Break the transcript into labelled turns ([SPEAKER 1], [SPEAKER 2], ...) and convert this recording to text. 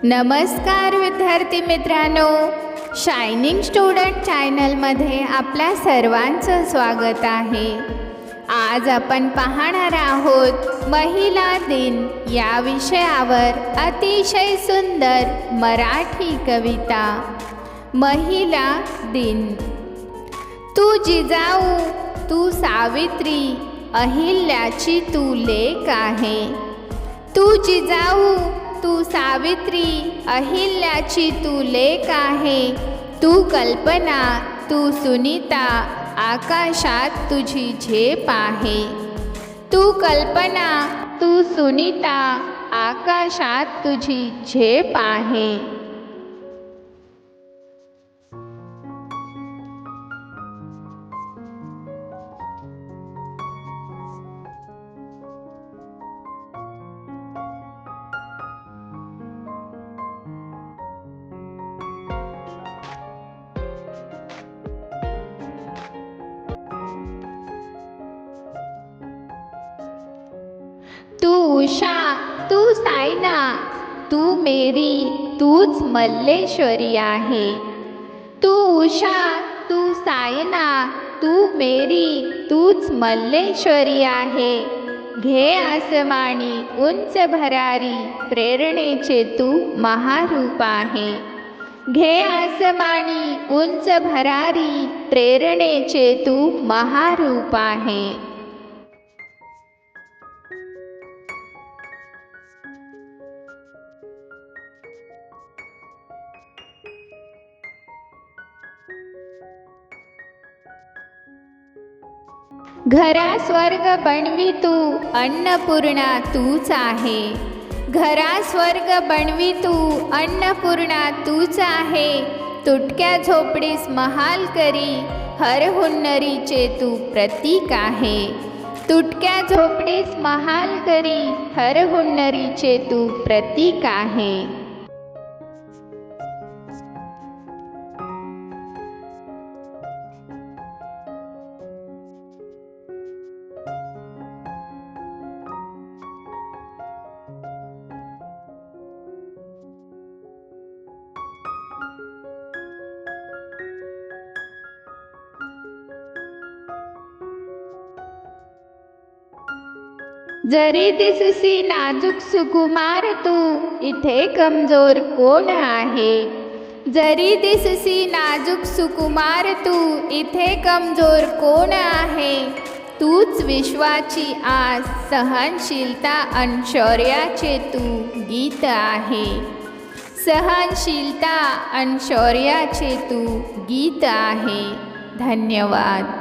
[SPEAKER 1] नमस्कार विद्यार्थी मित्रांनो, शायनिंग स्टुडंट चॅनलमध्ये आपल्या सर्वांचं स्वागत आहे। आज आपण पाहणार आहोत महिला दिन या विषयावर अतिशय सुंदर मराठी कविता। महिला दिन। तू जिजाऊ, तू सावित्री, अहिल्याची तू लेक आहे। तू जिजाऊ, तू सावित्री, अहिल्याची तू लेक आहे। तू कल्पना, तू सुनीता, आकाशात तुझी झेप आहे। तू कल्पना, तू सुनीता, आकाशात तुझी झेप आहे। तू उषा, तू सायना, तू मेरी, तूच मल्लेश्वरी आहे। तू उषा, तू सायना, तू मेरी, तूच मल्लेश्वरी आहे। घे आसमानी उंच भरारी, प्रेरणेचे तू महारूप आहे। घे आसमानी उंच भरारी, प्रेरणेचे तू महारूप आहे। घरा स्वर्ग बनवी तू, अन्नपूर्णा तूच आहे। घरा स्वर्ग बनवी तू, अन्नपूर्णा तूच आहे। तुटक्या झोपडीस महाल करी, हर हुन्नरीचे तू प्रतीक आहे। तुटक्या झोपडीस महाल करी, हर हुन्नरीचे तू प्रतीक आहे। जरी दिससी नाजूक सुकुमार तू, इथे कमजोर कोण आहे। जरी दिससी नाजूक सुकुमार तू, इथे कमजोर कोण आहे। तूच विश्वाची आस, सहनशीलता अन शौर्याचे तू गीत आहे। सहनशीलता अन शौर्याचे तू गीत आहे। धन्यवाद।